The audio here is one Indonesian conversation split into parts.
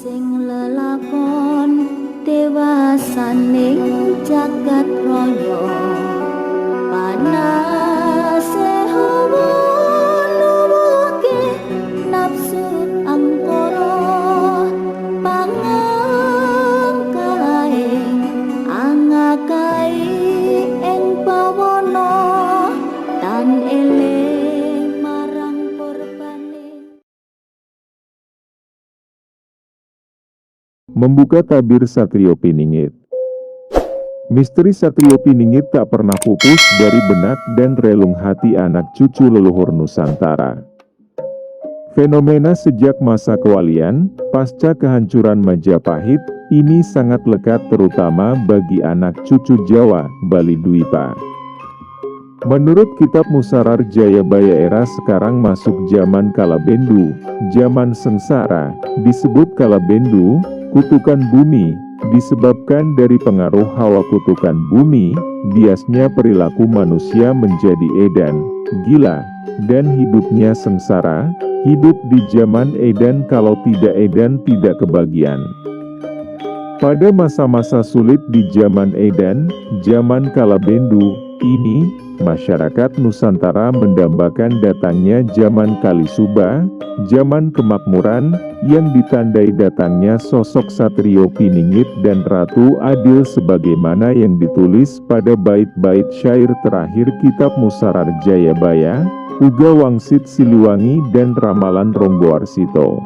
sing lelakon dewasaning jagat raya panase hawa nuwuhke nafsu angkara pangangkae angakai ing pawana tan eling marang korbane. Membuka tabir Satrio Piningit. Misteri Satrio Piningit tak pernah pupus dari benak dan relung hati anak cucu leluhur Nusantara. Fenomena sejak masa kewalian, pasca kehancuran Majapahit, ini sangat lekat terutama bagi anak cucu Jawa, Bali Dwipa. Menurut kitab Musarar Jayabaya era sekarang masuk zaman Kalabendu, zaman sengsara, disebut Kalabendu, kutukan bumi, disebabkan dari pengaruh hawa kutukan bumi, biasnya perilaku manusia menjadi edan, gila, dan hidupnya sengsara, hidup di zaman edan kalau tidak edan tidak kebagian. Pada masa-masa sulit di zaman edan, zaman Kalabendu, ini, masyarakat Nusantara mendambakan datangnya zaman Kalisuba, zaman kemakmuran, yang ditandai datangnya sosok Satrio Piningit dan Ratu Adil sebagaimana yang ditulis pada bait-bait syair terakhir kitab Musarar Jayabaya, Uga Wangsit Siliwangi dan Ramalan Ronggowarsito.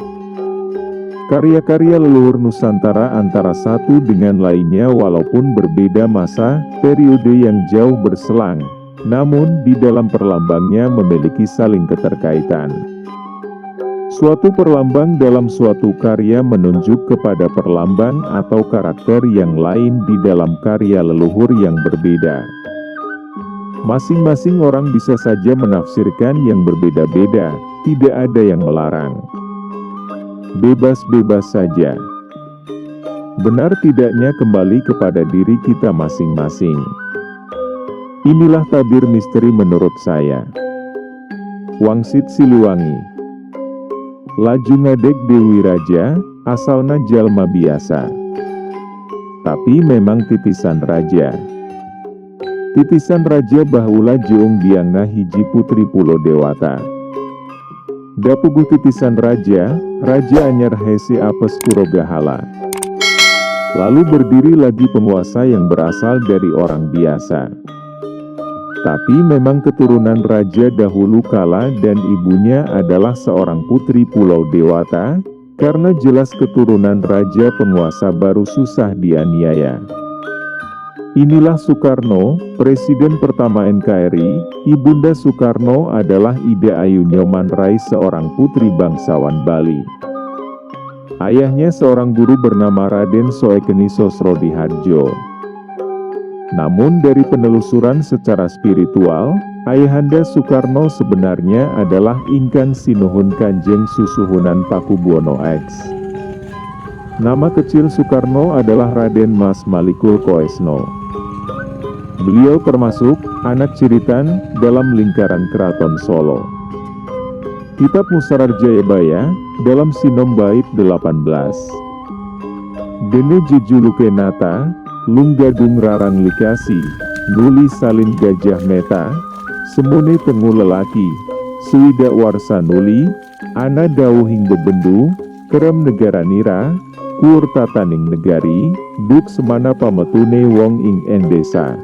Karya-karya leluhur Nusantara antara satu dengan lainnya walaupun berbeda masa, periode yang jauh berselang, namun di dalam perlambangnya memiliki saling keterkaitan. Suatu perlambang dalam suatu karya menunjuk kepada perlambang atau karakter yang lain di dalam karya leluhur yang berbeda. Masing-masing orang bisa saja menafsirkan yang berbeda-beda, tidak ada yang melarang. Bebas-bebas saja. Benar tidaknya kembali kepada diri kita masing-masing. Inilah tabir misteri menurut saya. Wangsit Siliwangi. Laju ngadek Dewi Raja, asalna jalma biasa. Tapi memang titisan raja. Titisan raja baheula jeung biangna hiji putri pulo dewata. Dapuguh titisan raja, Raja anyar hese apes kurogahala. Lalu berdiri lagi penguasa yang berasal dari orang biasa. Tapi memang keturunan raja dahulu kala dan ibunya adalah seorang putri pulau Dewata, karena jelas keturunan raja penguasa baru susah dianiaya. Inilah Soekarno, Presiden pertama NKRI. Ibunda Soekarno adalah Ida Ayu Nyoman Rai, seorang putri bangsawan Bali. Ayahnya seorang guru bernama Raden Soekeni Sosrodihardjo. Namun dari penelusuran secara spiritual, ayahanda Soekarno sebenarnya adalah Ingkang Sinuhun Kanjeng Susuhunan Pakubuwono X. Nama kecil Soekarno adalah Raden Mas Malikul Koesno. Beliau termasuk anak ciritan dalam lingkaran Keraton Solo. Kitab Musarar Jayabaya, dalam Sinom Bait 18. Dene jejuluke nata, lunggadung rarang likasi, nuli salin gajah meta, semune tengu lelaki, suwida warsa nuli, ana dawuhing bebendu, kerem negara nira, kur tataning negari, duk semana pametune wong ing endesa.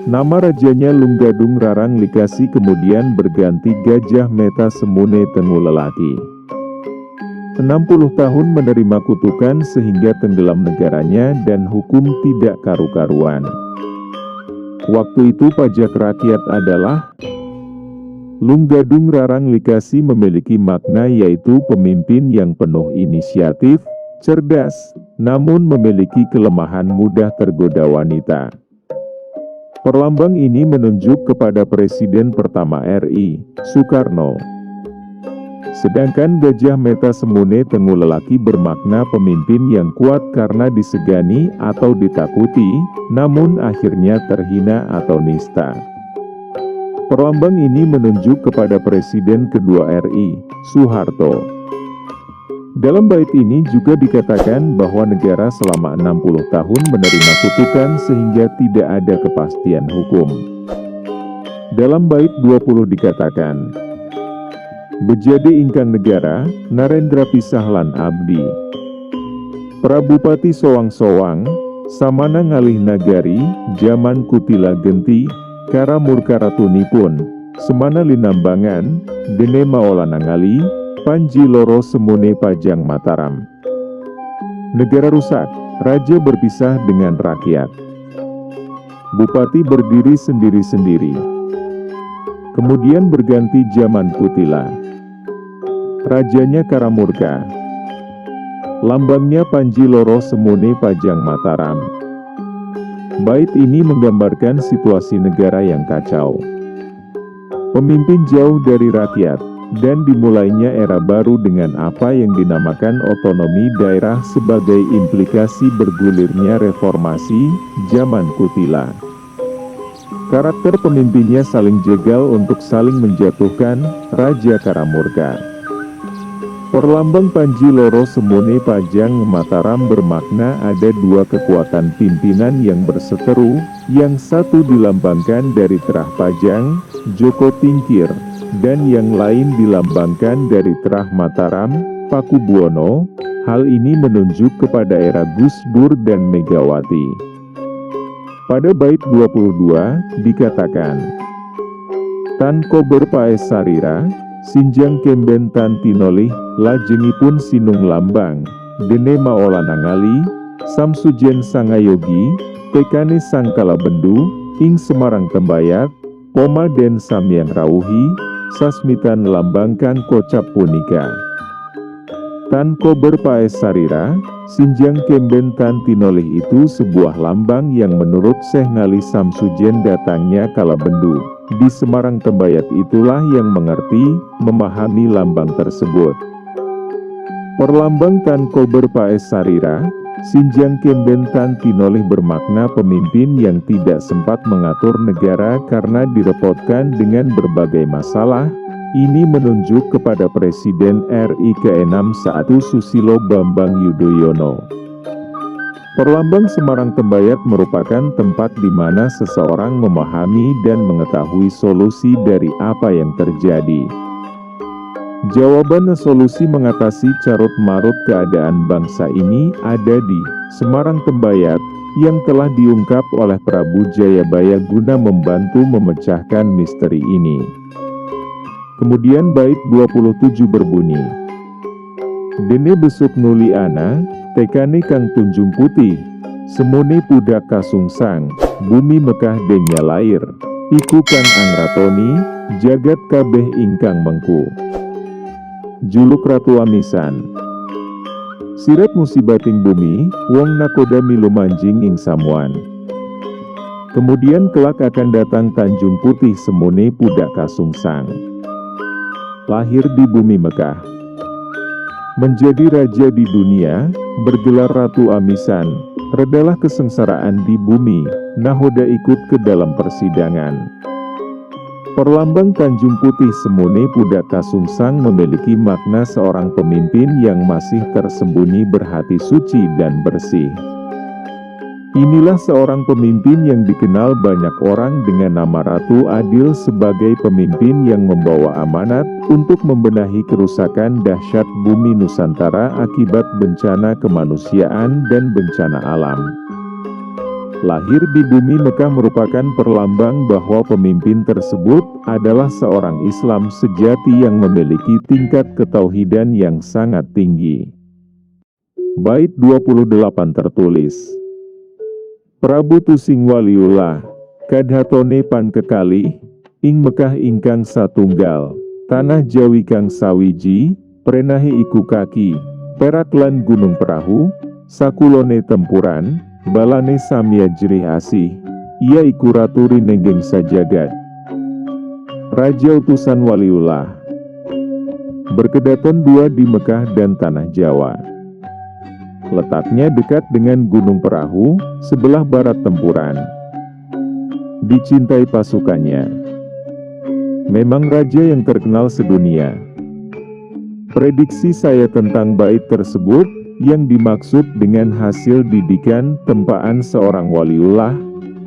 Nama rajanya Lunggadung Rarang Likasi kemudian berganti Gajah Meta Semune Tengu Lelaki. 60 tahun menerima kutukan sehingga tenggelam negaranya dan hukum tidak karu-karuan. Waktu itu pajak rakyat adalah Lunggadung Rarang Likasi memiliki makna yaitu pemimpin yang penuh inisiatif, cerdas, namun memiliki kelemahan mudah tergoda wanita. Perlambang ini menunjuk kepada Presiden pertama RI, Soekarno. Sedangkan Gajah Meta Semune Tengu Lelaki bermakna pemimpin yang kuat karena disegani atau ditakuti, namun akhirnya terhina atau nista. Perlambang ini menunjuk kepada Presiden kedua RI, Soeharto. Dalam bait ini juga dikatakan bahwa negara selama 60 tahun menerima kutukan sehingga tidak ada kepastian hukum. Dalam bait 20 dikatakan, bejade ingkang negara, Narendra pisahlan abdi. Prabupati sowang-sowang, samana ngalih nagari, jaman kutila genti, kara murka ratunipun, semana linambangan, dene maolana ngali, Panji loro semune Pajang Mataram. Negara rusak, raja berpisah dengan rakyat. Bupati berdiri sendiri-sendiri. Kemudian berganti zaman Kutila. Rajanya Karamurka. Lambangnya Panji loro semune Pajang Mataram. Bait ini menggambarkan situasi negara yang kacau. Pemimpin jauh dari rakyat, dan dimulainya era baru dengan apa yang dinamakan otonomi daerah sebagai implikasi bergulirnya reformasi zaman Kutila. Karakter pemimpinnya saling jegal untuk saling menjatuhkan Raja Karamurka. Perlambang Panji loro semune Pajang Mataram bermakna ada dua kekuatan pimpinan yang berseteru, yang satu dilambangkan dari terah Pajang, Joko Tingkir, dan yang lain dilambangkan dari terah Mataram, Pakubuwono. Hal ini menunjuk kepada era Gus Dur dan Megawati. Pada bait 22, dikatakan, Tan kober paes sarira, sinjang kemben tan tinolih, lajengipun sinung lambang, dene maolana ngali, samsujen sangayogi, tekane sangkala bendu, ing Semarang Tembayak, poma den samyang rawuhi, sasmitan lambangkan kocap punika. Tan kober paes sarira, sinjang kemben tan tinolih itu sebuah lambang yang menurut Syekh Ngali Samsujen datangnya kala bendu. Di Semarang Tembayat itulah yang mengerti, memahami lambang tersebut. Perlambang tan kober paes sarira, sinjang kemben tan tinolih bermakna pemimpin yang tidak sempat mengatur negara karena direpotkan dengan berbagai masalah. Ini menunjuk kepada Presiden RI ke-6 saat itu Susilo Bambang Yudhoyono. Perlambang Semarang Tembayat merupakan tempat di mana seseorang memahami dan mengetahui solusi dari apa yang terjadi. Jawaban solusi mengatasi carut-marut keadaan bangsa ini ada di Semarang Tembayat, yang telah diungkap oleh Prabu Jayabaya guna membantu memecahkan misteri ini. Kemudian bait 27 berbunyi, dene besuk nuli ana, tekane kang tunjung putih, semune pudak kasungsang, bumi Mekah denya lair, iku kang angratoni, jagat kabeh ingkang mengku. Juluk Ratu Amisan. Sirat musibating bumi, wong nakoda milu manjing ing samuan. Kemudian kelak akan datang Tanjung Putih semune pudak kasungsang. Lahir di bumi Mekah. Menjadi raja di dunia, bergelar Ratu Amisan, redalah kesengsaraan di bumi, nahoda ikut ke dalam persidangan. Perlambang Tanjung Putih semune pudak kasungsang memiliki makna seorang pemimpin yang masih tersembunyi berhati suci dan bersih. Inilah seorang pemimpin yang dikenal banyak orang dengan nama Ratu Adil sebagai pemimpin yang membawa amanat untuk membenahi kerusakan dahsyat bumi Nusantara akibat bencana kemanusiaan dan bencana alam. Lahir di bumi Mekah merupakan perlambang bahwa pemimpin tersebut adalah seorang Islam sejati yang memiliki tingkat ketauhidan yang sangat tinggi. Bait 28 tertulis, Prabu Tusing Waliullah, kadhatone pan kekalih, ing Mekah ingkang satunggal, tanah Jawi kang sawiji, prenahe iku kaki, perak lan gunung perahu, sakulone tempuran, balane samya jerih asih, ia iku ratu rinenggeng sajagat. Raja utusan Waliullah. Berkedaton dua di Mekah dan tanah Jawa. Letaknya dekat dengan Gunung Perahu, sebelah barat tempuran. Dicintai pasukannya. Memang raja yang terkenal sedunia. Prediksi saya tentang bait tersebut, yang dimaksud dengan hasil didikan tempaan seorang waliullah,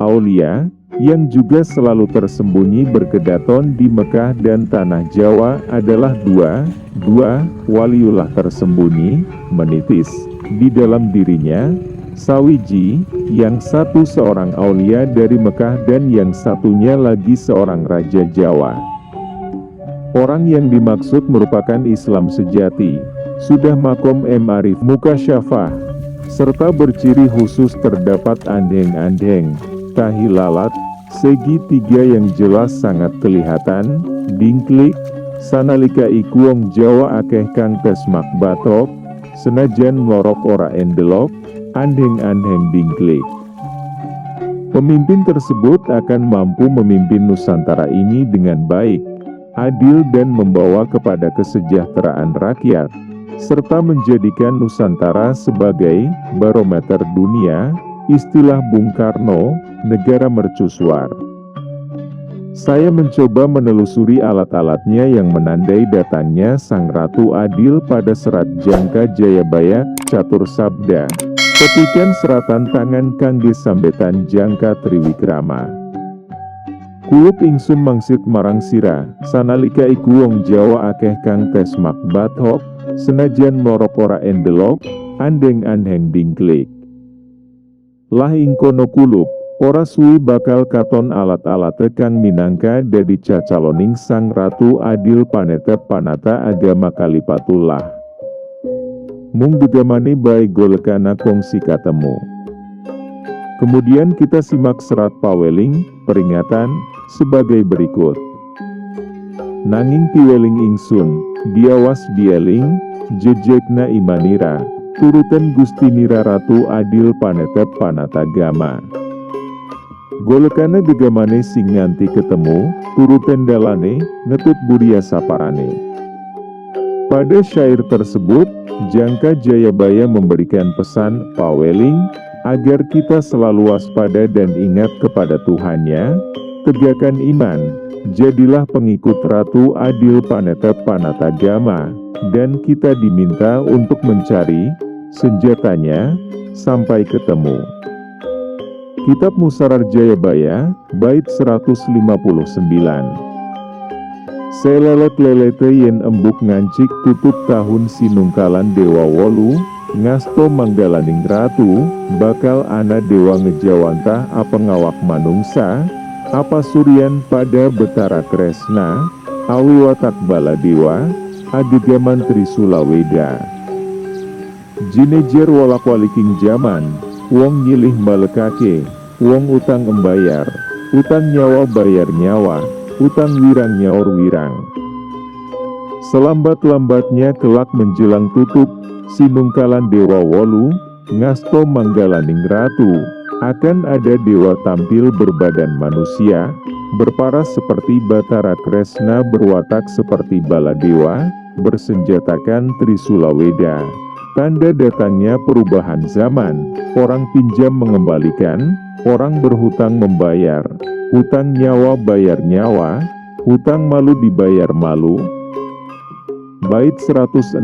aulia, yang juga selalu tersembunyi berkedaton di Mekah dan Tanah Jawa adalah dua waliullah tersembunyi, menitis, di dalam dirinya, sawiji, yang satu seorang aulia dari Mekah dan yang satunya lagi seorang raja Jawa. Orang yang dimaksud merupakan Islam sejati, sudah makom ma'arif mukasyafah, serta berciri khusus terdapat andeng-andeng, tahi lalat, segi tiga yang jelas sangat kelihatan, dingklik, sanalika ikuong Jawa akeh kang tesmak batok, senajan melorok ora endelok, andeng-andeng dingklik. Pemimpin tersebut akan mampu memimpin Nusantara ini dengan baik, adil dan membawa kepada kesejahteraan rakyat, serta menjadikan Nusantara sebagai barometer dunia, istilah Bung Karno, negara mercusuar. Saya mencoba menelusuri alat-alatnya yang menandai datangnya Sang Ratu Adil pada serat Jangka Jayabaya, Catur Sabda, petikan seratan tangan kangge sambetan Jangka Triwikrama. Kulup ingsun mangsit marang sira, sanalika iku wong Jawa akeh kang tesmak bathok, senajan melorok ora endelok, andeng-andeng dingklik. Lah ing kono kulup, ora suwi bakal katon alat-alate kang minangka dadi cacaloning Sang Ratu Adil panetep panata agama Kalipatullah. Mung gegamane bae golekana kongsi katemu. Kemudian kita simak serat paweling, peringatan, sebagai berikut. Nanging piweling ingsun, diawas dieling, jejekna imanira, turutan Gustinira Ratu Adil panetep panatagama. Golekana gegamane sing nganti ketemu, turutan dalane, ngetut buria saparane. Pada syair tersebut, Jangka Jayabaya memberikan pesan paweling, agar kita selalu waspada dan ingat kepada Tuhannya, tegakkan iman, jadilah pengikut Ratu Adil panetep panatagama, dan kita diminta untuk mencari senjatanya sampai ketemu. Kitab Musarar Jayabaya, bait 159. Selelet-lelete yen embuk ngancik tutup tahun sinungkalan Dewa Wolu, ngasto manggalaning ratu, bakal ana dewa ngejawantah apa ngawak manungsa, apa suryan pada betara kresna, awi watak bala dewa, agegaman Trisulaweda. Jinejer wolak waliking jaman, wong nyilih balekake, wong utang embayar, utang nyawa bayar nyawa, utang wirang nyaor wirang. Selambat-lambatnya kelak menjelang tutup, sinungkalan Dewa Wolu, ngasto manggalaning ratu, akan ada dewa tampil berbadan manusia, berparas seperti Batara Kresna, berwatak seperti Baladewa, bersenjatakan Trisulaweda. Tanda datangnya perubahan zaman, orang pinjam mengembalikan, orang berhutang membayar, hutang nyawa bayar nyawa, hutang malu dibayar malu. Bait 160.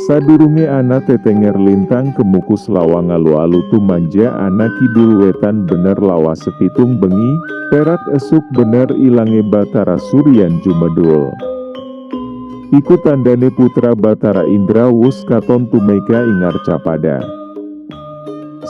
Sadurunge ana tetenger lintang kemukus lawang alu-alu tumanja ana kidul wetan bener lawa sepitung bengi, perak esuk bener ilange Batara Suryan Jumedul. Iku tandane putra Batara Indra wus katon tumeka ingar capada.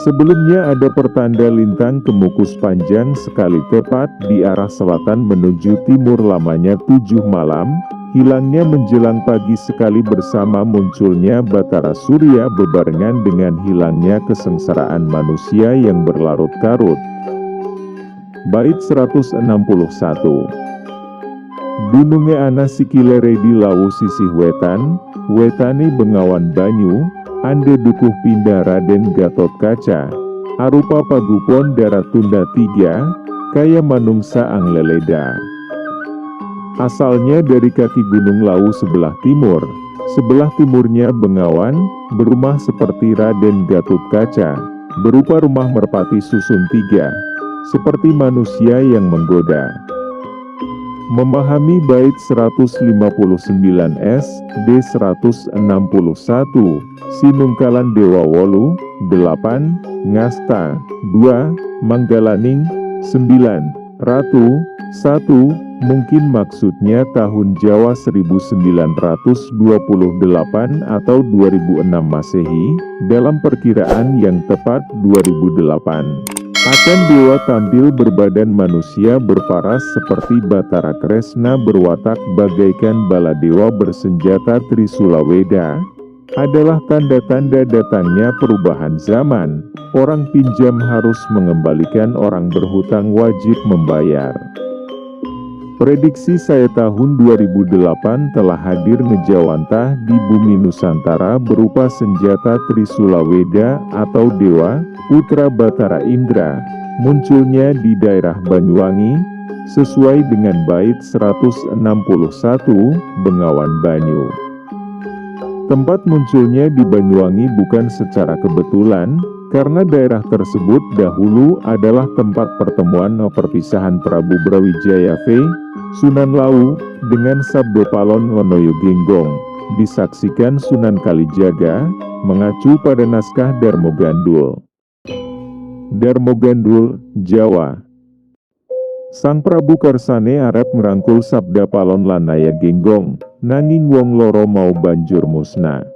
Sebelumnya ada pertanda lintang kemukus panjang sekali tepat di arah selatan menuju timur lamanya 7 malam, hilangnya menjelang pagi sekali bersama munculnya Batara Surya bebarengan dengan hilangnya kesengsaraan manusia yang berlarut-karut. Bait 161. Dununge ana sikilere di lawu sisih wetan, wetani bengawan banyu, ande dukuh pindah Raden Gatot Kaca, arupa pagupon darat tunda 3, kaya manungsa angleleda. Asalnya dari kaki Gunung Lawu sebelah timurnya Bengawan, berumah seperti Raden Gatot Kaca, berupa rumah merpati susun 3, seperti manusia yang menggoda. Memahami bait 159S, D161, Sinungkalan Dewa Wolu, 8, Ngasta, 2, Manggalaning, 9, Ratu, 1, mungkin maksudnya tahun Jawa 1928 atau 2006 Masehi, dalam perkiraan yang tepat 2008. Akan dewa tampil berbadan manusia berparas seperti Batara Kresna berwatak bagaikan bala dewa bersenjata Trisula Weda, adalah tanda-tanda datangnya perubahan zaman. Orang pinjam harus mengembalikan, orang berhutang wajib membayar. Prediksi saya tahun 2008 telah hadir ngejawantah di bumi Nusantara berupa senjata Trisula Weda atau Dewa Putra Batara Indra, munculnya di daerah Banyuwangi, sesuai dengan bait 161, Bengawan Banyu. Tempat munculnya di Banyuwangi bukan secara kebetulan, karena daerah tersebut dahulu adalah tempat pertemuan perpisahan Prabu Brawijaya V, Sunan Lawu, dengan Sabdo Palon Wonoyo Genggong, disaksikan Sunan Kalijaga, mengacu pada naskah Darmogandul. Darmogandul, Jawa. Sang Prabu Karsane arep ngrangkul Sabda Palon Lanaya Genggong, nanging wong loro mau banjur musna.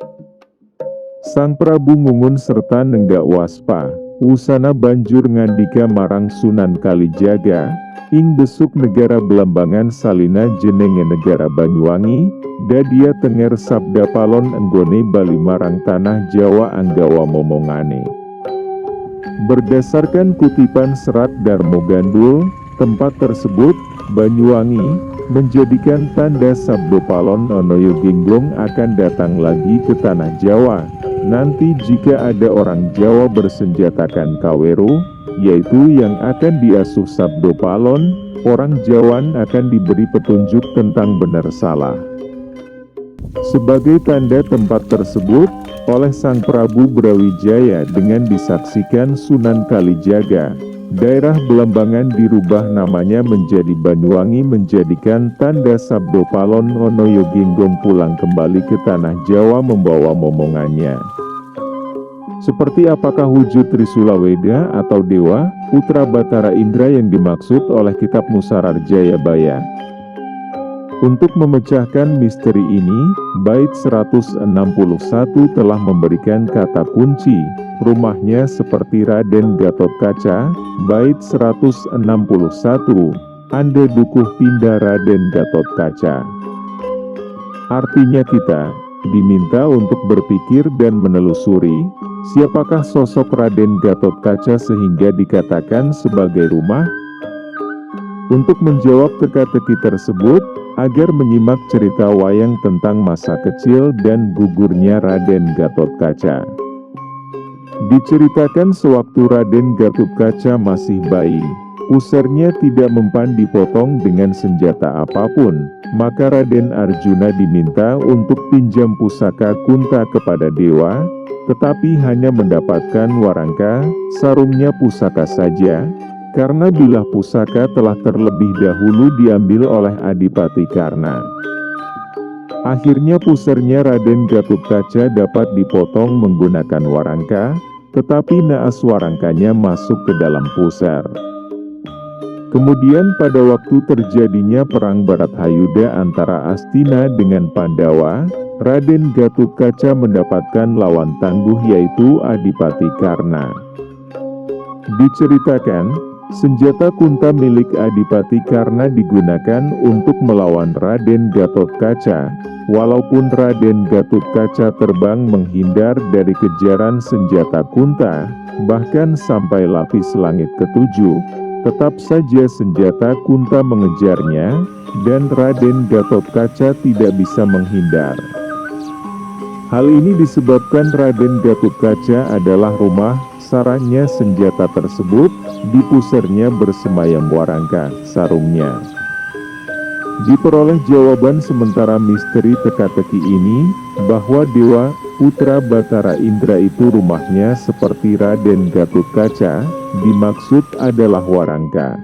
Sang Prabu ngungun serta nenggak waspa, usana banjur ngandika marang Sunan Kalijaga, ing besuk negara Belambangan salina jenenge negara Banyuwangi, dadia tenger Sabda Palon enggone bali marang tanah Jawa anggawa momongane. Berdasarkan kutipan serat Darmogandul, tempat tersebut, Banyuwangi, menjadikan tanda Sabdo Palon Wonoyo Genggong akan datang lagi ke tanah Jawa. Nanti jika ada orang Jawa bersenjatakan Kawero, yaitu yang akan diasuh Sabdo Palon, orang Jawan akan diberi petunjuk tentang benar salah. Sebagai tanda tempat tersebut, oleh Sang Prabu Brawijaya dengan disaksikan Sunan Kalijaga, daerah Belambangan dirubah namanya menjadi Banyuwangi, menjadikan tanda Sabdo Palon Wonoyo Genggong pulang kembali ke tanah Jawa membawa momongannya. Seperti apakah wujud Trisula Weda atau Dewa Putra Batara Indra yang dimaksud oleh kitab Musarar Jayabaya? Untuk memecahkan misteri ini, bait 161 telah memberikan kata kunci, rumahnya seperti Raden Gatotkaca, bait 161, Anda dukuh pindah Raden Gatotkaca. Artinya kita diminta untuk berpikir dan menelusuri, siapakah sosok Raden Gatotkaca sehingga dikatakan sebagai rumah? Untuk menjawab teka-teki tersebut, agar menyimak cerita wayang tentang masa kecil dan gugurnya Raden Gatotkaca. Diceritakan sewaktu Raden Gatotkaca masih bayi, pusarnya tidak mempan dipotong dengan senjata apapun, maka Raden Arjuna diminta untuk pinjam pusaka Kunta kepada dewa, tetapi hanya mendapatkan warangka, sarungnya pusaka saja, karena bilah pusaka telah terlebih dahulu diambil oleh Adipati Karna. Akhirnya pusarnya Raden Gatotkaca dapat dipotong menggunakan warangka, tetapi naas warangkanya masuk ke dalam pusar. Kemudian pada waktu terjadinya perang Barathayuda antara Astina dengan Pandawa, Raden Gatotkaca mendapatkan lawan tangguh yaitu Adipati Karna. Diceritakan, senjata Kunta milik Adipati Karna digunakan untuk melawan Raden Gatotkaca, walaupun Raden Gatotkaca terbang menghindar dari kejaran senjata Kunta, bahkan sampai lapis langit ketujuh, tetap saja senjata Kunta mengejarnya, dan Raden Gatotkaca tidak bisa menghindar. Hal ini disebabkan Raden Gatotkaca adalah rumah sarangnya senjata tersebut, di pusarnya bersemayam warangka, sarungnya. Diperoleh jawaban sementara misteri teka-teki ini, bahwa Dewa Putra Batara Indra itu rumahnya seperti Raden Gatotkaca, dimaksud adalah warangka.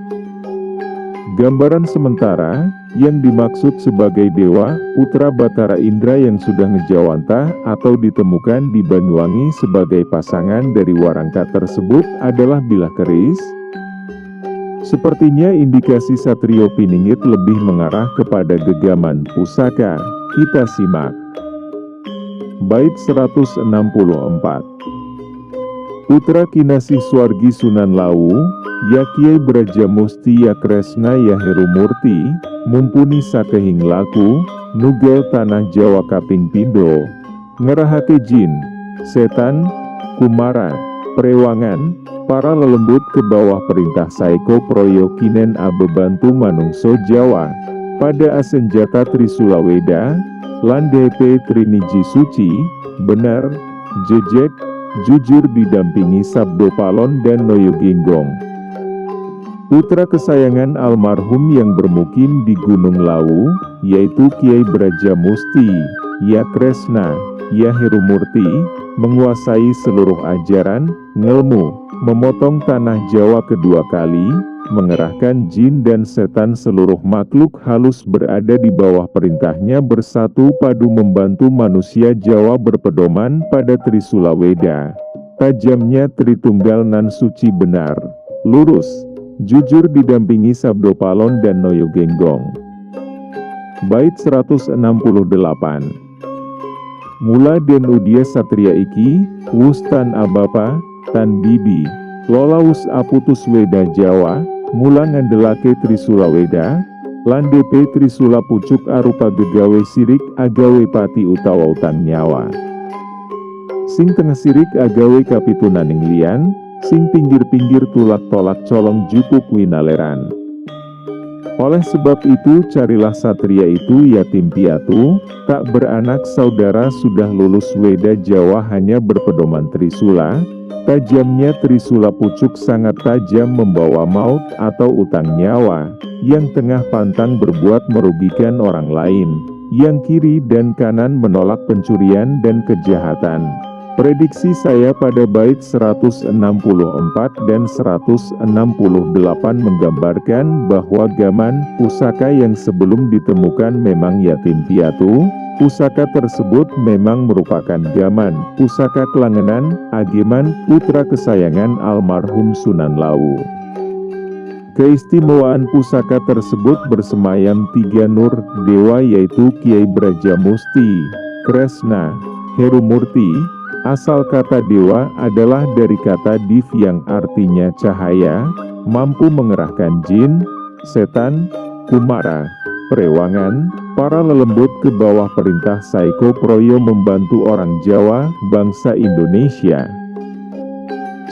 Gambaran sementara, Yang dimaksud sebagai dewa, putra Batara Indra yang sudah ngejawantah atau ditemukan di Banyuwangi sebagai pasangan dari Warangka tersebut adalah Bilah Keris. Sepertinya indikasi Satrio Piningit lebih mengarah kepada gegaman pusaka. Kita simak. Bait 164. Putra Kinasih Swargi Sunan Lawu, ya Kiai Brajamusti ya Kresna ya Heru Murti, mumpuni sakehing laku, nugel tanah Jawa kaping pindo, ngerahake jin, setan, kumara, prewangan, para lelembut ke bawah perintah Saiko Proyo Kinen abebantu manungso Jawa, pada asenjata Trisula Weda, lan DP Triniji Suci, benar, jejek, jujur didampingi Sabdo Palon dan Noyo Genggong. Putra kesayangan almarhum yang bermukim di Gunung Lawu, yaitu Kiai Brajamusti, ya Kresna, ya Heru Murti, menguasai seluruh ajaran, ngelmu, memotong tanah Jawa kedua kali, mengerahkan jin dan setan seluruh makhluk halus berada di bawah perintahnya bersatu padu membantu manusia Jawa berpedoman pada Trisula Weda. Tajamnya Tritunggal nan suci benar, lurus, jujur didampingi Sabdo Palon dan Noyo Genggong. Bait 168. Mula den udia satria iki, wus tan abapa, tan bibi, lolawus aputus Weda Jawa, mula ngandelake Trisula Weda, lan DP Trisula pucuk arupa gegawe sirik agawe pati utawa utang nyawa. Sing tengah sirik agawe kapitunaning lian, sing pinggir-pinggir tulak tolak colong jupuk winaleran. Oleh sebab itu carilah satria itu yatim piatu, tak beranak saudara sudah lulus Weda Jawa hanya berpedoman Trisula. Tajamnya Trisula pucuk sangat tajam membawa maut atau utang nyawa, yang tengah pantang berbuat merugikan orang lain, yang kiri dan kanan menolak pencurian dan kejahatan. Prediksi saya pada bait 164 dan 168 menggambarkan bahwa gaman pusaka yang sebelum ditemukan memang yatim piatu. Pusaka tersebut memang merupakan gaman pusaka Kelangenan, Ageman, putra kesayangan almarhum Sunan Lawu. Keistimewaan pusaka tersebut bersemayam 3 nur dewa yaitu Kiai Brajamusti, Kresna, Heru Murti. Asal kata dewa adalah dari kata div yang artinya cahaya, mampu mengerahkan jin, setan, kumara, prewangan, para lelembut ke bawah perintah Saiko Proyo membantu orang Jawa, bangsa Indonesia.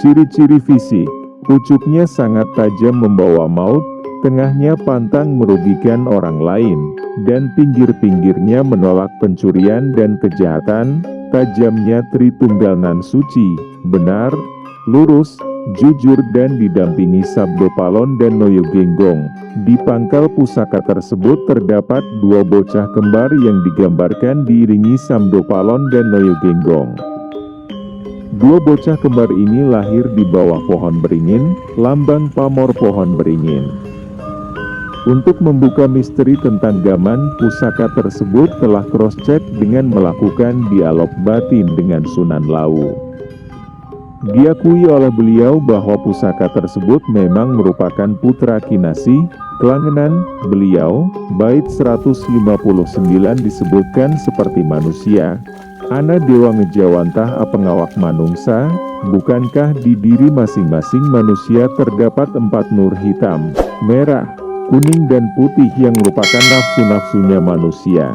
Ciri-ciri fisik, pucuknya sangat tajam membawa maut, tengahnya pantang merugikan orang lain, dan pinggir-pinggirnya menolak pencurian dan kejahatan. Tajamnya Tritunggal nan suci, benar, lurus, jujur dan didampingi Sabdo Palon dan Noyo Genggong. Di pangkal pusaka tersebut terdapat 2 bocah kembar yang digambarkan diiringi Sabdo Palon dan Noyo Genggong. 2 bocah kembar ini lahir di bawah pohon beringin, lambang pamor pohon beringin. Untuk membuka misteri tentang gaman pusaka tersebut telah cross-check dengan melakukan dialog batin dengan Sunan Lawu. Diakui oleh beliau bahwa pusaka tersebut memang merupakan putra Kinasih, Kelangenan. Beliau, bait 159 disebutkan seperti manusia. Ana dewa ngejawantah pengawak manungsa, bukankah di diri masing-masing manusia terdapat 4 nur hitam, merah, kuning dan putih yang merupakan nafsu-nafsunya manusia.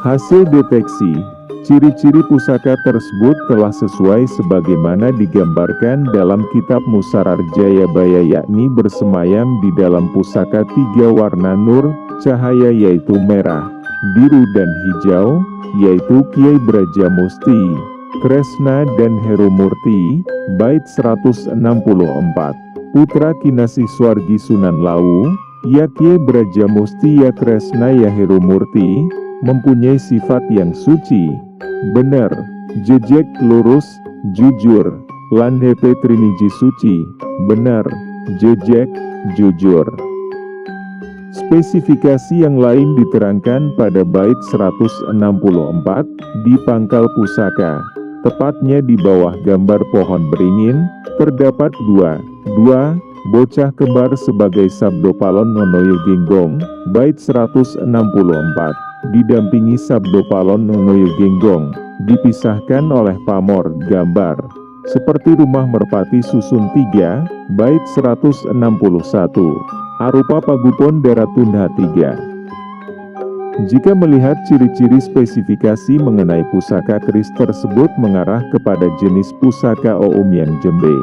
Hasil deteksi, ciri-ciri pusaka tersebut telah sesuai sebagaimana digambarkan dalam kitab Musarar Jayabaya, yakni bersemayam di dalam pusaka 3 warna nur, cahaya yaitu merah, biru dan hijau, yaitu Kiai Brajamusti, Kresna dan Heru Murti, bait 164. Putra Kinasih Swargi Sunan Lawu, ya Kiai Brajamusti ya Kresna ya Heru Murti, mempunyai sifat yang suci, benar, jejek, lurus, jujur, lan DP Triniji Suci, benar, jejek, jujur. Spesifikasi yang lain diterangkan pada bait 164 di pangkal pusaka, tepatnya di bawah gambar pohon beringin, terdapat dua bocah kembar sebagai Sabdo Palon Nonoyo Genggong, bait 164, didampingi Sabdo Palon Nonoyo Genggong, dipisahkan oleh pamor gambar, seperti rumah merpati susun 3, bait 161. Arupa pagupon Daratunda 3. Jika melihat ciri-ciri spesifikasi mengenai pusaka keris tersebut mengarah kepada jenis pusaka Oumyang Jembe.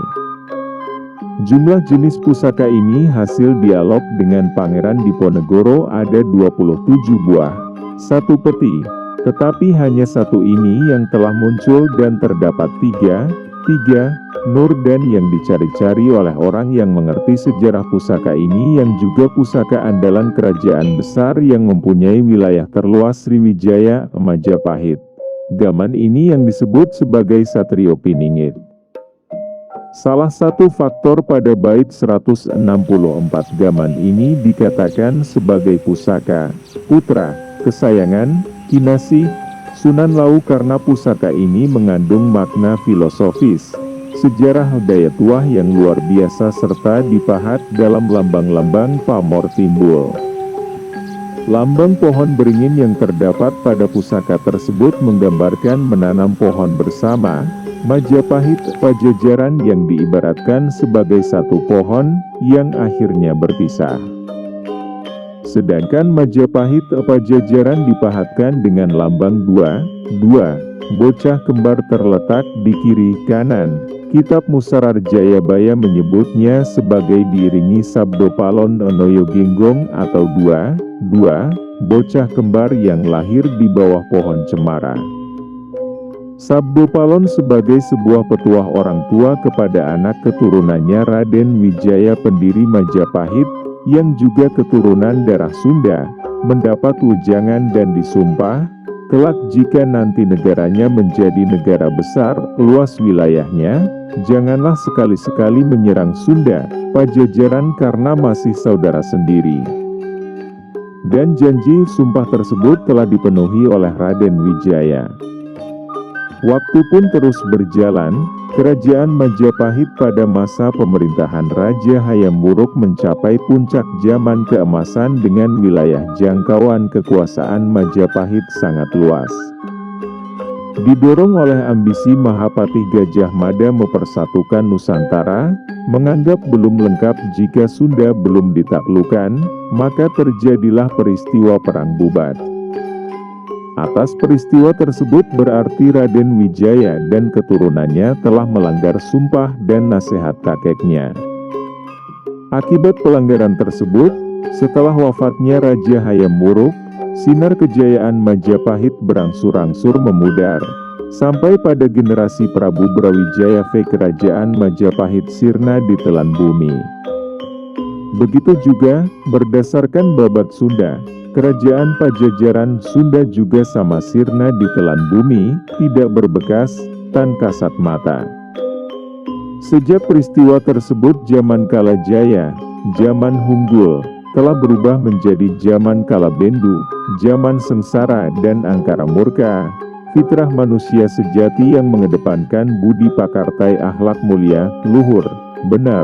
Jumlah jenis pusaka ini hasil dialog dengan Pangeran Diponegoro ada 27 buah, satu peti, tetapi hanya satu ini yang telah muncul dan terdapat tiga Nurdan yang dicari-cari oleh orang yang mengerti sejarah pusaka ini yang juga pusaka andalan kerajaan besar yang mempunyai wilayah terluas Sriwijaya, Majapahit. Gaman ini yang disebut sebagai Satrio Piningit. Salah satu faktor pada bait 164 gaman ini dikatakan sebagai pusaka putra kesayangan Kinasih Sunan Lau karena pusaka ini mengandung makna filosofis, sejarah daya tuah yang luar biasa serta dipahat dalam lambang-lambang pamor timbul. Lambang pohon beringin yang terdapat pada pusaka tersebut menggambarkan menanam pohon bersama, Majapahit Pajajaran yang diibaratkan sebagai satu pohon yang akhirnya berpisah. Sedangkan Majapahit Pajajaran dipahatkan dengan lambang dua bocah kembar terletak di kiri kanan. Kitab Musarar Jayabaya menyebutnya sebagai diiringi Sabdo Palon Nonoyo Genggong atau dua bocah kembar yang lahir di bawah pohon cemara. Sabdo Palon sebagai sebuah petuah orang tua kepada anak keturunannya Raden Wijaya pendiri Majapahit, yang juga keturunan darah Sunda, mendapat wejangan dan disumpah, kelak jika nanti negaranya menjadi negara besar, luas wilayahnya, janganlah sekali-sekali menyerang Sunda, Pajajaran karena masih saudara sendiri. Dan janji sumpah tersebut telah dipenuhi oleh Raden Wijaya. Waktu pun terus berjalan, kerajaan Majapahit pada masa pemerintahan Raja Hayam Wuruk mencapai puncak zaman keemasan dengan wilayah jangkauan kekuasaan Majapahit sangat luas. Didorong oleh ambisi Mahapatih Gajah Mada mempersatukan Nusantara, menganggap belum lengkap jika Sunda belum ditaklukkan, maka terjadilah peristiwa Perang Bubat. Atas peristiwa tersebut berarti Raden Wijaya dan keturunannya telah melanggar sumpah dan nasihat kakeknya. Akibat pelanggaran tersebut, setelah wafatnya Raja Hayam Wuruk, sinar kejayaan Majapahit berangsur-angsur memudar, sampai pada generasi Prabu Brawijaya V kerajaan Majapahit sirna ditelan bumi. Begitu juga, berdasarkan babat Sunda, kerajaan Pajajaran Sunda juga sama sirna ditelan bumi, tidak berbekas, tan kasat mata. Sejak peristiwa tersebut zaman Kalajaya, zaman Hunggul, telah berubah menjadi zaman Kalabendu, zaman sengsara dan angkara murka. Fitrah manusia sejati yang mengedepankan budi pakartai akhlak mulia, luhur, benar,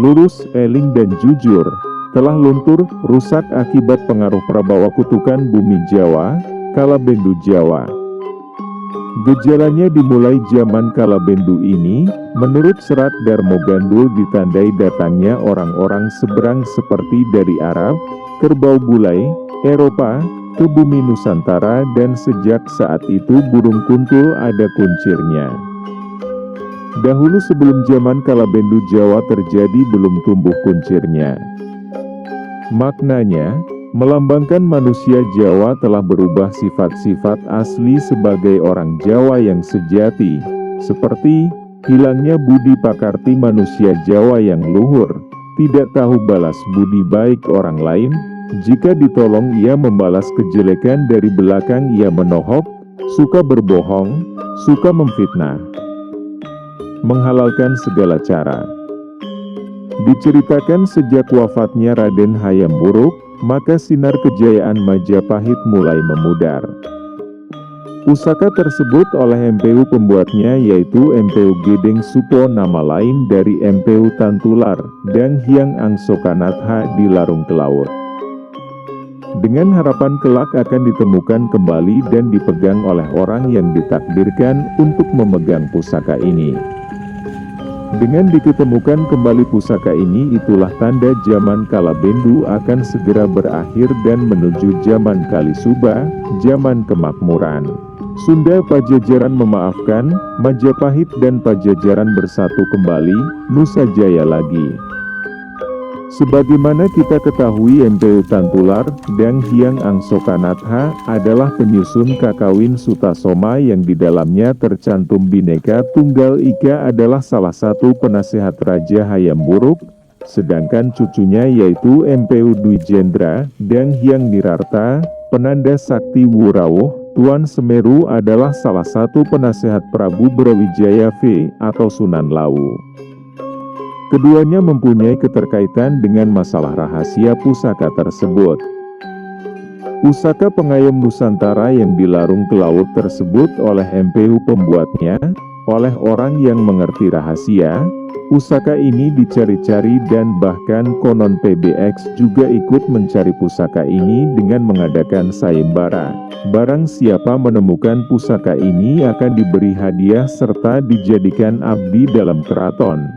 lurus, eling dan jujur, telah luntur, rusak akibat pengaruh prabawa kutukan bumi Jawa, Kalabendu Jawa. Gejalanya dimulai zaman Kalabendu ini, menurut serat Darmo Gandul ditandai datangnya orang-orang seberang seperti dari Arab, Kerbau Bulai, Eropa, ke bumi Nusantara dan sejak saat itu burung kuntul ada kuncirnya. Dahulu sebelum zaman Kalabendu Jawa terjadi belum tumbuh kuncirnya. Maknanya, melambangkan manusia Jawa telah berubah sifat-sifat asli sebagai orang Jawa yang sejati, seperti hilangnya budi pakarti manusia Jawa yang luhur, tidak tahu balas budi baik orang lain, jika ditolong ia membalas kejelekan dari belakang ia menohok, suka berbohong, suka memfitnah, menghalalkan segala cara. Diceritakan sejak wafatnya Raden Hayam Wuruk, maka sinar kejayaan Majapahit mulai memudar. Pusaka tersebut oleh MPU pembuatnya yaitu MPU Gedeng Supo, nama lain dari MPU Tantular dan Hyang Angsokanatha di Larung Kelaut. Dengan harapan kelak akan ditemukan kembali dan dipegang oleh orang yang ditakdirkan untuk memegang pusaka ini. Dengan diketemukan kembali pusaka ini, itulah tanda zaman Kalabendu akan segera berakhir dan menuju zaman Kalisuba, zaman kemakmuran. Sunda Pajajaran memaafkan, Majapahit dan Pajajaran bersatu kembali, Nusa Jaya lagi. Sebagaimana kita ketahui, MPU Tantular dan Hyang Angsokanatha adalah penyusun Kakawin Sutasoma yang di dalamnya tercantum Bhinneka Tunggal Ika adalah salah satu penasehat Raja Hayam Wuruk, sedangkan cucunya yaitu MPU Dwi Jendra dan Hyang Nirarta, penanda sakti Wurawuh, Tuan Semeru adalah salah satu penasehat Prabu Brawijaya V atau Sunan Lawu. Keduanya mempunyai keterkaitan dengan masalah rahasia pusaka tersebut. Pusaka pengayom Nusantara yang di Larung Kelaut tersebut oleh MPU pembuatnya, oleh orang yang mengerti rahasia, pusaka ini dicari-cari dan bahkan konon PBX juga ikut mencari pusaka ini dengan mengadakan sayembara. Barang siapa menemukan pusaka ini akan diberi hadiah serta dijadikan abdi dalam keraton.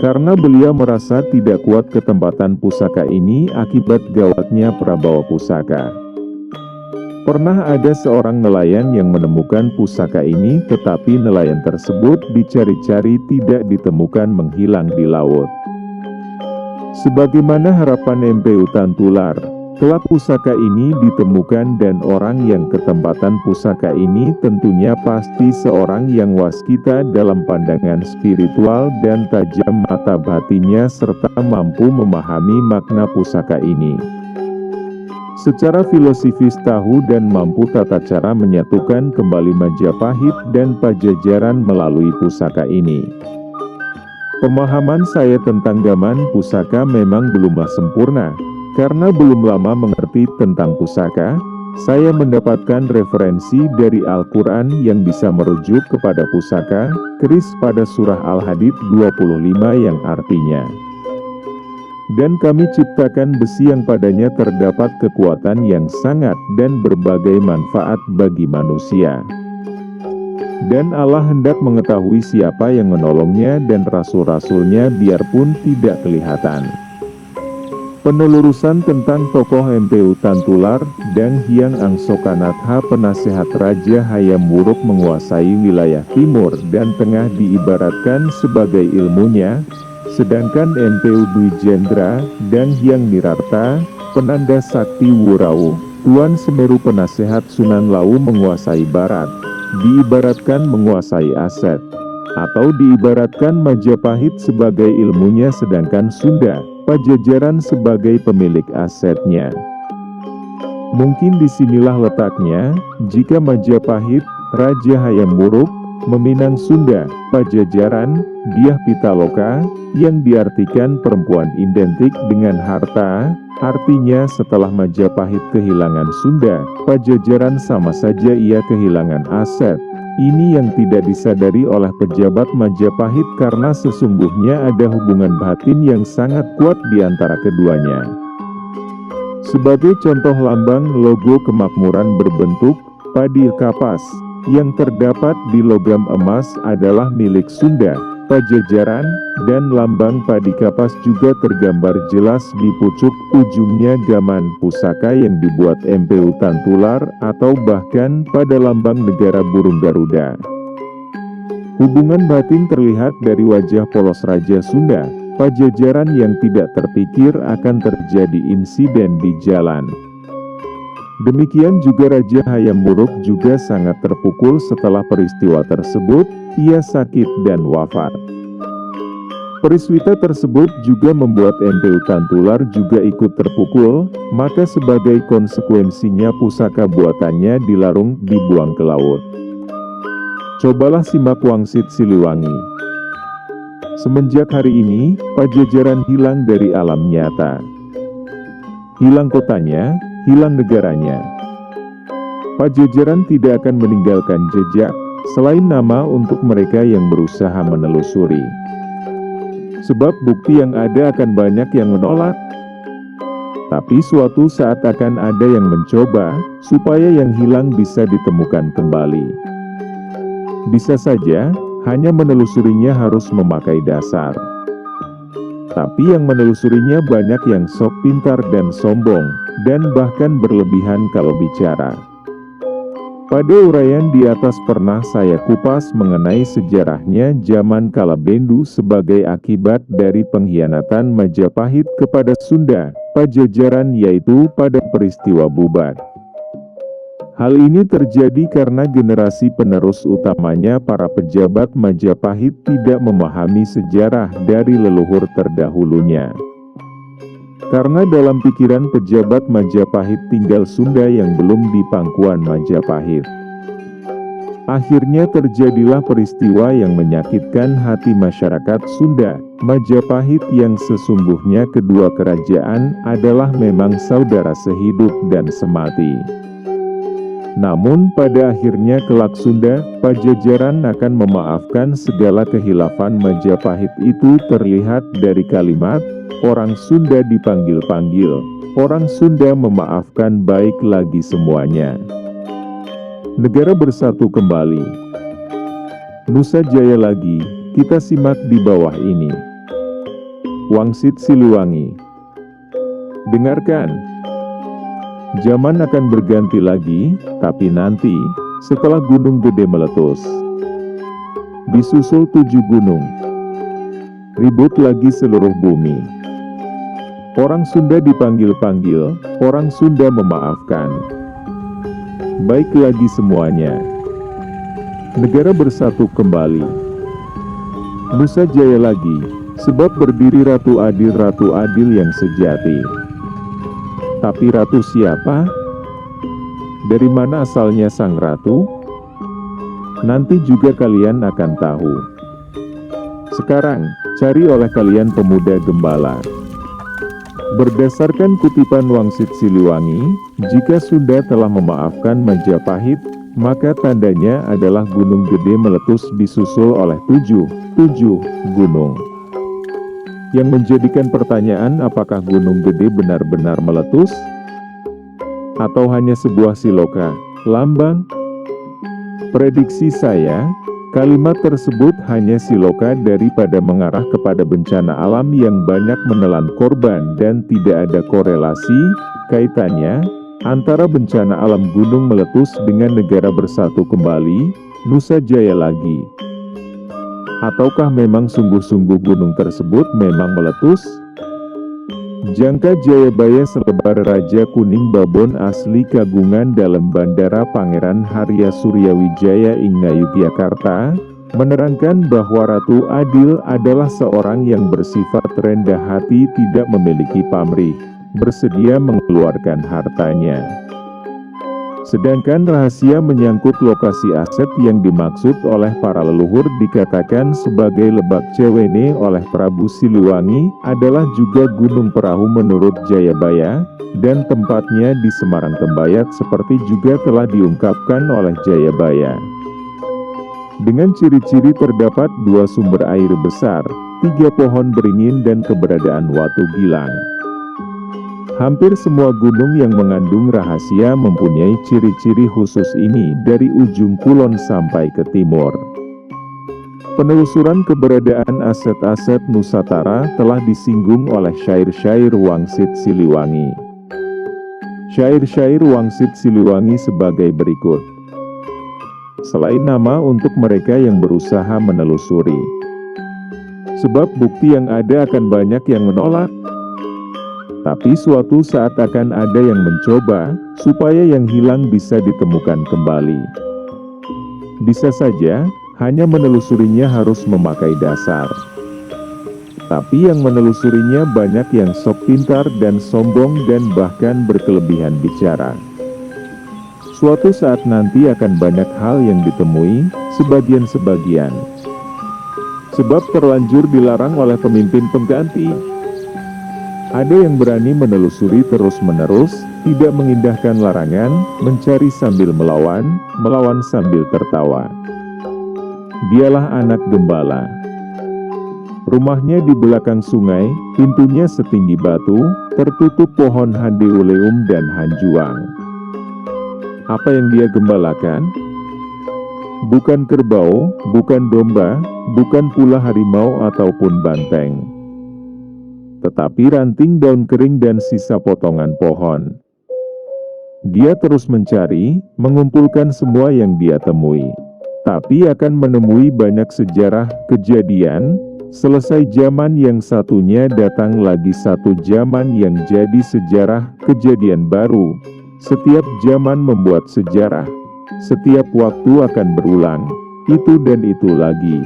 Karena beliau merasa tidak kuat ketempatan pusaka ini akibat gawatnya prabawa pusaka. Pernah ada seorang nelayan yang menemukan pusaka ini, tetapi nelayan tersebut dicari-cari tidak ditemukan, menghilang di laut. Sebagaimana harapan MPU Tantular, kelak pusaka ini ditemukan dan orang yang ketempatan pusaka ini tentunya pasti seorang yang waskita dalam pandangan spiritual dan tajam mata batinnya serta mampu memahami makna pusaka ini. Secara filosofis tahu dan mampu tata cara menyatukan kembali Majapahit dan Pajajaran melalui pusaka ini. Pemahaman saya tentang gaman pusaka memang belumlah sempurna. Karena belum lama mengerti tentang pusaka, saya mendapatkan referensi dari Al-Quran yang bisa merujuk kepada pusaka, keris pada surah Al-Hadid 25 yang artinya, dan kami ciptakan besi yang padanya terdapat kekuatan yang sangat dan berbagai manfaat bagi manusia. Dan Allah hendak mengetahui siapa yang menolongnya dan rasul-rasulnya biarpun tidak kelihatan. Penelurusan tentang tokoh MPU Tantular dan Hyang Angsokanatha, penasehat Raja Hayam Wuruk menguasai wilayah timur dan tengah diibaratkan sebagai ilmunya, sedangkan MPU Dwi Jendra dan Hyang Nirarta, penanda sakti Wurawuh, Tuan Semeru penasehat Sunan Lawu menguasai barat, diibaratkan menguasai aset, atau diibaratkan Majapahit sebagai ilmunya sedangkan Sunda, Pajajaran sebagai pemilik asetnya. Mungkin disinilah letaknya, jika Majapahit, Raja Hayam Wuruk, meminang Sunda, Pajajaran, Dyah Pitaloka, yang diartikan perempuan identik dengan harta, artinya setelah Majapahit kehilangan Sunda, Pajajaran sama saja ia kehilangan aset. Ini yang tidak disadari oleh pejabat Majapahit karena sesungguhnya ada hubungan batin yang sangat kuat di antara keduanya. Sebagai contoh lambang logo kemakmuran berbentuk padi kapas yang terdapat di logam emas adalah milik Sunda, Pajajaran, dan lambang padi kapas juga tergambar jelas di pucuk ujungnya gaman pusaka yang dibuat MPU Tantular atau bahkan pada lambang negara burung Garuda. Hubungan batin terlihat dari wajah polos Raja Sunda, Pajajaran yang tidak terpikir akan terjadi insiden di jalan. Demikian juga Raja Hayam Wuruk juga sangat terpukul setelah peristiwa tersebut, ia sakit dan wafat. Peristiwa tersebut juga membuat MPU Tantular juga ikut terpukul, maka sebagai konsekuensinya pusaka buatannya dilarung dibuang ke laut. Cobalah simak Wangsit Siliwangi. Semenjak hari ini, Pajajaran hilang dari alam nyata. hilang kotanya, hilang negaranya. Pajajaran tidak akan meninggalkan jejak, selain nama untuk mereka yang berusaha menelusuri. Sebab bukti yang ada akan banyak yang menolak. Tapi suatu saat akan ada yang mencoba, supaya yang hilang bisa ditemukan kembali. Bisa saja, hanya menelusurinya harus memakai dasar. Tapi yang menelusurinya banyak yang sok pintar dan sombong, dan bahkan berlebihan kalau bicara. Pada uraian di atas pernah saya kupas mengenai sejarahnya zaman kala Bendu sebagai akibat dari pengkhianatan Majapahit kepada Sunda, Pajajaran, yaitu pada peristiwa Bubar. Hal ini terjadi karena generasi penerus utamanya para pejabat Majapahit tidak memahami sejarah dari leluhur terdahulunya. Karena dalam pikiran pejabat Majapahit tinggal Sunda yang belum di pangkuan Majapahit. Akhirnya terjadilah peristiwa yang menyakitkan hati masyarakat Sunda, Majapahit, yang sesungguhnya kedua kerajaan adalah memang saudara sehidup dan semati. Namun pada akhirnya kelak Sunda, Pajajaran akan memaafkan segala kehilafan Majapahit. Itu terlihat dari kalimat, orang Sunda dipanggil-panggil, orang Sunda memaafkan, baik lagi semuanya. Negara bersatu kembali. Nusa Jaya lagi, kita simak di bawah ini. Wangsit Siliwangi. Dengarkan. Zaman akan berganti lagi, tapi nanti, setelah Gunung Gede meletus. Disusul 7 gunung. Ribut lagi seluruh bumi. Orang Sunda dipanggil-panggil, orang Sunda memaafkan. Baik lagi semuanya. Negara bersatu kembali. Nusa Jaya lagi, sebab berdiri Ratu Adil yang sejati. Tapi ratu siapa? Dari mana asalnya sang ratu? Nanti juga kalian akan tahu. Sekarang, cari oleh kalian pemuda gembala. Berdasarkan kutipan Wangsit Siliwangi, jika Sunda telah memaafkan Majapahit, maka tandanya adalah Gunung Gede meletus disusul oleh 7 gunung. Yang menjadikan pertanyaan, apakah Gunung Gede benar-benar meletus? Atau hanya sebuah siloka, lambang? Prediksi saya, kalimat tersebut hanya siloka daripada mengarah kepada bencana alam yang banyak menelan korban dan tidak ada korelasi, kaitannya, antara bencana alam gunung meletus dengan negara bersatu kembali, Nusa Jaya lagi. Ataukah memang sungguh-sungguh gunung tersebut memang meletus? Jangka Jayabaya selebar Raja Kuning Babon asli kagungan dalam Bandara Pangeran Harya Suryawijaya ing Ngayogyakarta, menerangkan bahwa Ratu Adil adalah seorang yang bersifat rendah hati, tidak memiliki pamrih, bersedia mengeluarkan hartanya. Sedangkan rahasia menyangkut lokasi aset yang dimaksud oleh para leluhur dikatakan sebagai Lebak Cewene oleh Prabu Siliwangi adalah juga Gunung Perahu menurut Jayabaya, dan tempatnya di Semarang Tembayat seperti juga telah diungkapkan oleh Jayabaya. Dengan ciri-ciri terdapat 2 sumber air besar, 3 pohon beringin dan keberadaan watu gilang. Hampir semua gunung yang mengandung rahasia mempunyai ciri-ciri khusus ini dari ujung kulon sampai ke timur. Penelusuran keberadaan aset-aset Nusantara telah disinggung oleh syair-syair Wangsit Siliwangi. Syair-syair Wangsit Siliwangi sebagai berikut. Selain nama untuk mereka yang berusaha menelusuri. Sebab bukti yang ada akan banyak yang menolak. Tapi suatu saat akan ada yang mencoba, supaya yang hilang bisa ditemukan kembali. Bisa saja, hanya menelusurinya harus memakai dasar. Tapi yang menelusurinya banyak yang sok pintar dan sombong dan bahkan berkelebihan bicara. Suatu saat nanti akan banyak hal yang ditemui, sebagian-sebagian. Sebab terlanjur dilarang oleh pemimpin pengganti. Ada yang berani menelusuri terus-menerus, tidak mengindahkan larangan, mencari sambil melawan, melawan sambil tertawa. Dialah anak gembala. Rumahnya di belakang sungai, pintunya setinggi batu, tertutup pohon handeuleum dan hanjuang. Apa yang dia gembalakan? Bukan kerbau, bukan domba, bukan pula harimau ataupun banteng, tetapi ranting daun kering dan sisa potongan pohon. Dia terus mencari, mengumpulkan semua yang dia temui. Tapi akan menemui banyak sejarah, kejadian. Selesai zaman yang satunya, datang lagi satu zaman yang jadi sejarah, kejadian baru. Setiap zaman membuat sejarah. Setiap waktu akan berulang. Itu dan itu lagi.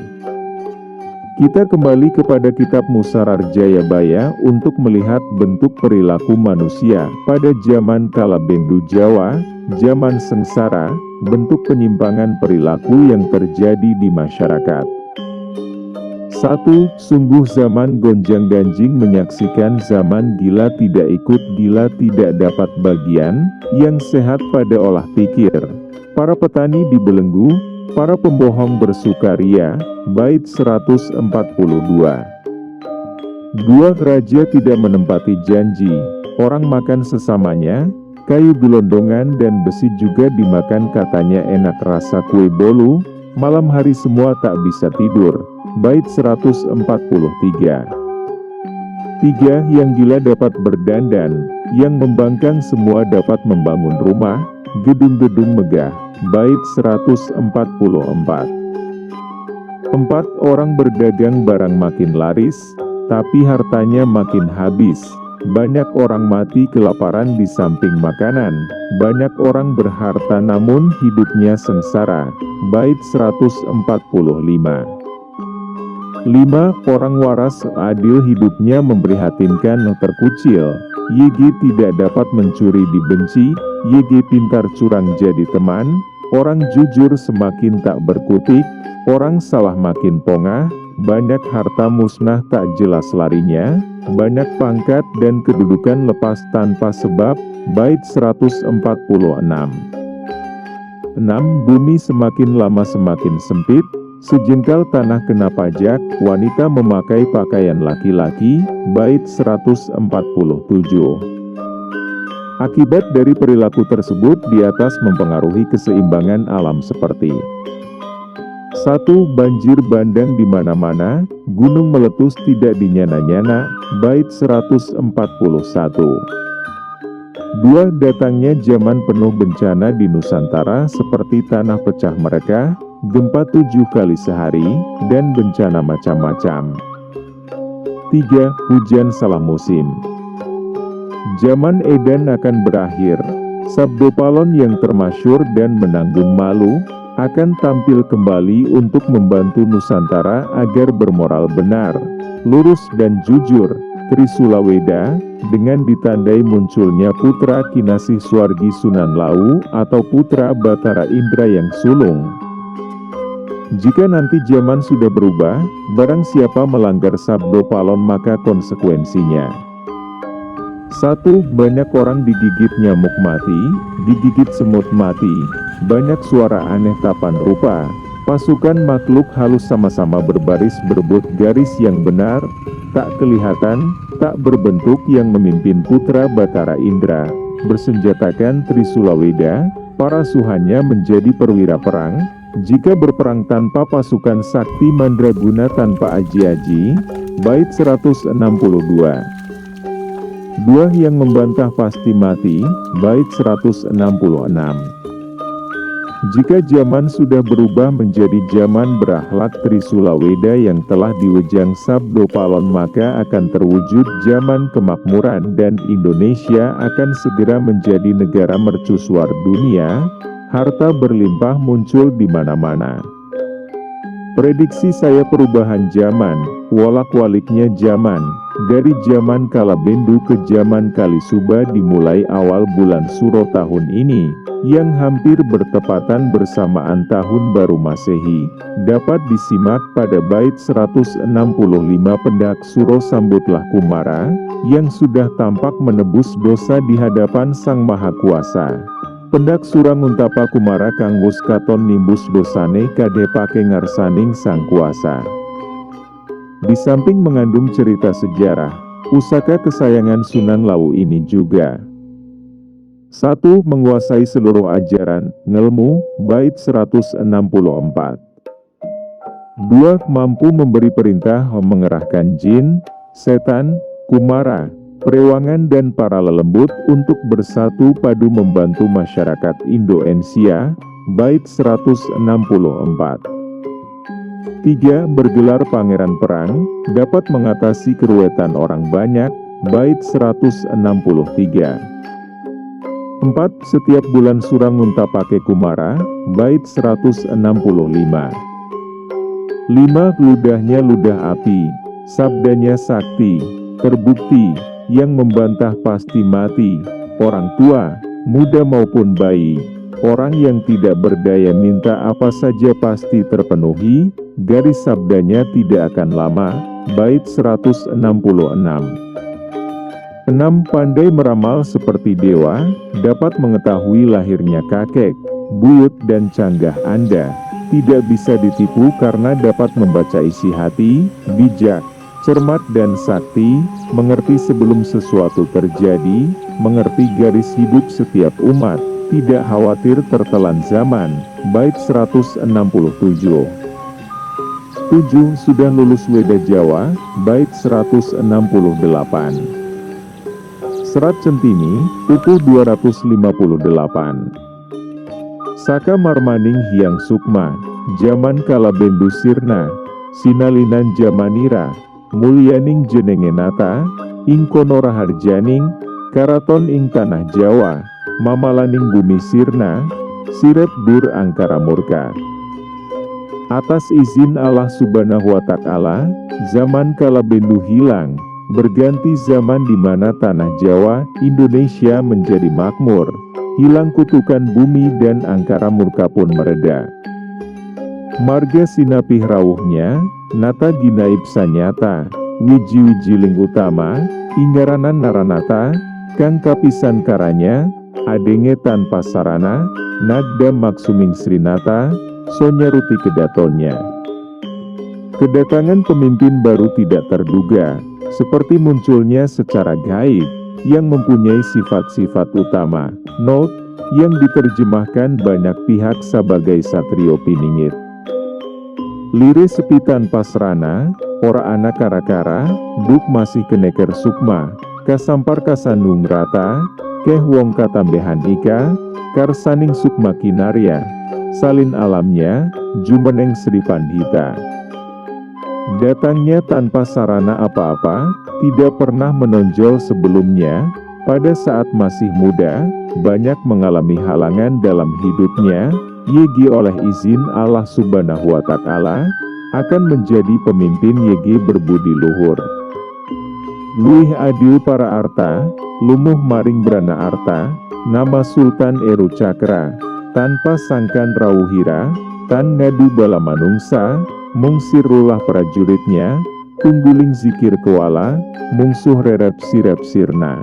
Kita kembali kepada kitab Musarar Jayabaya untuk melihat bentuk perilaku manusia pada zaman kala Bendu Jawa, zaman sengsara, bentuk penyimpangan perilaku yang terjadi di masyarakat. 1. Sungguh zaman gonjang-ganjing menyaksikan zaman gila tidak ikut gila tidak dapat bagian, yang sehat pada olah pikir. Para petani dibelenggu, para pembohong bersukaria, bait 142. 2. Raja tidak menempati janji, orang makan sesamanya, kayu gelondongan dan besi juga dimakan katanya enak rasa kue bolu, malam hari semua tak bisa tidur, bait 143. 3. Yang gila dapat berdandan, yang membangkang semua dapat membangun rumah, gedung-gedung megah, bait 144. 4. Orang berdagang barang makin laris, tapi hartanya makin habis. Banyak orang mati kelaparan di samping makanan. Banyak orang berharta namun hidupnya sengsara. Bait 145. 5. Orang waras adil hidupnya memprihatinkan terkucil. YG tidak dapat mencuri dibenci. YG pintar curang jadi teman. Orang jujur semakin tak berkutik. Orang salah makin pongah. Banyak harta musnah tak jelas larinya. Banyak pangkat dan kedudukan lepas tanpa sebab. Bait 146. 6. Bumi semakin lama semakin sempit. Sejengkal tanah kena pajak, wanita memakai pakaian laki-laki, bait 147. Akibat dari perilaku tersebut di atas mempengaruhi keseimbangan alam seperti 1. Banjir bandang di mana-mana, gunung meletus tidak dinyana-nyana, bait 141. 2. Datangnya zaman penuh bencana di Nusantara seperti tanah pecah mereka, gempa 7 kali sehari, dan bencana macam-macam. 3. Hujan salah musim. Zaman edan akan berakhir. Sabdopalon yang termasyur dan menanggung malu, akan tampil kembali untuk membantu Nusantara agar bermoral benar, lurus dan jujur. Trisulaweda, dengan ditandai munculnya putra Kinasih Swargi Sunan Lau atau putra Batara Indra yang sulung. Jika nanti zaman sudah berubah, barang siapa melanggar Sabdopalon maka konsekuensinya 1. Banyak orang digigit nyamuk mati, digigit semut mati, banyak suara aneh tapan rupa, pasukan makhluk halus sama-sama berbaris berebut garis yang benar, tak kelihatan, tak berbentuk yang memimpin putra Batara Indra, bersenjatakan Trisulaweda, para suhanya menjadi perwira perang. Jika berperang tanpa pasukan sakti mandraguna tanpa aji-aji, bait 162. 2. Yang membantah pasti mati, bait 166. Jika zaman sudah berubah menjadi zaman berakhlak Trisulaweda yang telah diwejang Sabdopalon maka akan terwujud zaman kemakmuran dan Indonesia akan segera menjadi negara mercusuar dunia. Harta berlimpah muncul di mana-mana. Prediksi saya perubahan zaman, wolak-waliknya zaman, dari zaman Kala Bendu ke zaman Kalisuba dimulai awal bulan Suro tahun ini, yang hampir bertepatan bersamaan Tahun Baru Masehi, dapat disimak pada bait 165 Pendak Suro Sambutlah Kumara, yang sudah tampak menebus dosa di hadapan Sang Maha Kuasa. Pendak surang untapa kumara kanggus katon nimbus dosane kade pake ngarsaning Sang Kuasa. Di samping mengandung cerita sejarah, pusaka kesayangan Sunan Lawu ini juga 1. Menguasai seluruh ajaran, ngelmu, bait 164. 2. Mampu memberi perintah mengerahkan jin, setan, kumara, perewangan dan para lelembut untuk bersatu padu membantu masyarakat Indonesia, bait 164. 3. Bergelar pangeran perang, dapat mengatasi keruwetan orang banyak, bait 163. 4. Setiap bulan surang untapake kumara, bait 165. 5. Ludahnya ludah api, sabdanya sakti, terbukti, yang membantah pasti mati, orang tua, muda maupun bayi, orang yang tidak berdaya minta apa saja pasti terpenuhi, garis sabdanya tidak akan lama, bait 166. 6. Pandai meramal seperti dewa, dapat mengetahui lahirnya kakek, buyut dan canggah Anda, tidak bisa ditipu karena dapat membaca isi hati, bijak, cermat dan sakti, mengerti sebelum sesuatu terjadi, mengerti garis hidup setiap umat, tidak khawatir tertelan zaman, bait 167. 7. Sudah lulus Weda Jawa, bait 168. Serat Centini, pukul 258. Saka Marmaning Hyang Sukma, Jaman Kala Bendu Sirna, Sinalinan Jamanira, Mulyaning Jenengenata, ing kono raharjaning, karaton ing tanah Jawa, mamalaning bumi sirna, sirep dur angkara murka. Atas izin Allah Subhanahu wa Ta'ala, zaman kala bendu hilang, berganti zaman di mana tanah Jawa, Indonesia menjadi makmur, hilang kutukan bumi dan angkara murka pun mereda. Marga sinapih rawuhnya, nata ginaib sanyata, wiji-wijiling utama, inggaranan naranata, kang kapisan karanya, adenge tanpa sarana, nagda maksuming srinata, sonyaruti kedatonnya. Kedatangan pemimpin baru tidak terduga, seperti munculnya secara gaib, yang mempunyai sifat-sifat utama, note, yang diterjemahkan banyak pihak sebagai satrio piningit. Lire sepi tanpa serana, ora anak kara-kara, duk masih keneker sukma, kasampar kasandung rata, keh wong katambehan ika, karsaning sukma kinarya, salin alamnya, jumeneng Sri Pandhita. Datangnya tanpa sarana apa-apa, tidak pernah menonjol sebelumnya, pada saat masih muda, banyak mengalami halangan dalam hidupnya, Yegi oleh izin Allah Subhanahu wa Ta'ala, akan menjadi pemimpin Yegi berbudi luhur. Luih adil para arta, lumuh maring brana arta, nama Sultan Eru Cakra, tanpa sangkan rawuhira, tan ngadu bala manungsa, mung sirulah prajuritnya, tungguling zikir kewala, mungsuh rerep sirep sirna.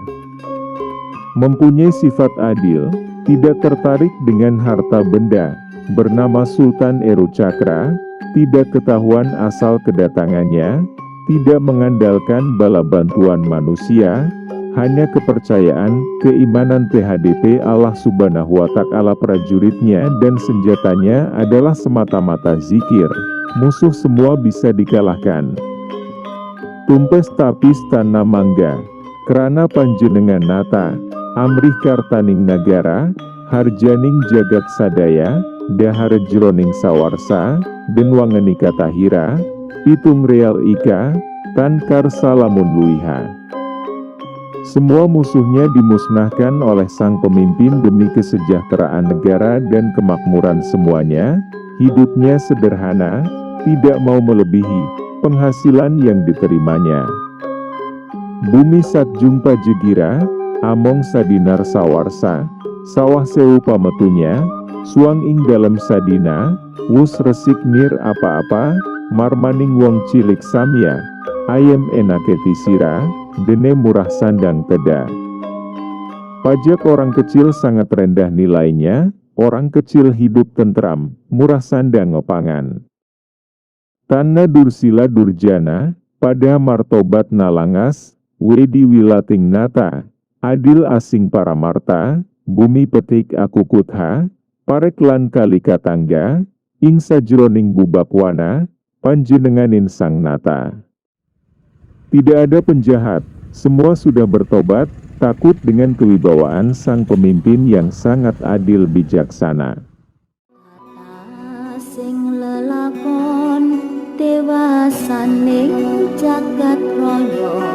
Mempunyai sifat adil, tidak tertarik dengan harta benda, bernama Sultan Eru Cakra, tidak ketahuan asal kedatangannya, tidak mengandalkan bala bantuan manusia, hanya kepercayaan, keimanan THDP Allah Subhanahu wa Ta'ala. Prajuritnya dan senjatanya adalah semata-mata zikir, musuh semua bisa dikalahkan. Tumpes tapis tanah mangga, kerana panjenengan nata, amrih kartaning nagara, harjaning jagat sadaya, dahar jroning sawarsa, den wangeni katahira, pitung real ika, tan karsa lamun luiha. Semua musuhnya dimusnahkan oleh sang pemimpin demi kesejahteraan negara dan kemakmuran semuanya, hidupnya sederhana, tidak mau melebihi penghasilan yang diterimanya. Bumi sat jumpa jegira, among sadinar sawarsa, sawah sewu pametunya, suang ing dalam sadina, wus resik nir apa-apa, marmaning wong cilik samya, ayam enake tisira, dene murah sandang teda. Pajak orang kecil sangat rendah nilainya, orang kecil hidup tentram, murah sandang ngepangan. Tanna dursila durjana, pada martobat nalangas, wedi wilating nata, adil asing para marta, bumi petik aku kutha, parek lan kalika tangga, ing sajroning bubakwana, panjenenganin sang nata. Tidak ada penjahat, semua sudah bertobat, takut dengan kewibawaan sang pemimpin yang sangat adil bijaksana. Sing lelakon dewasaning jagat raya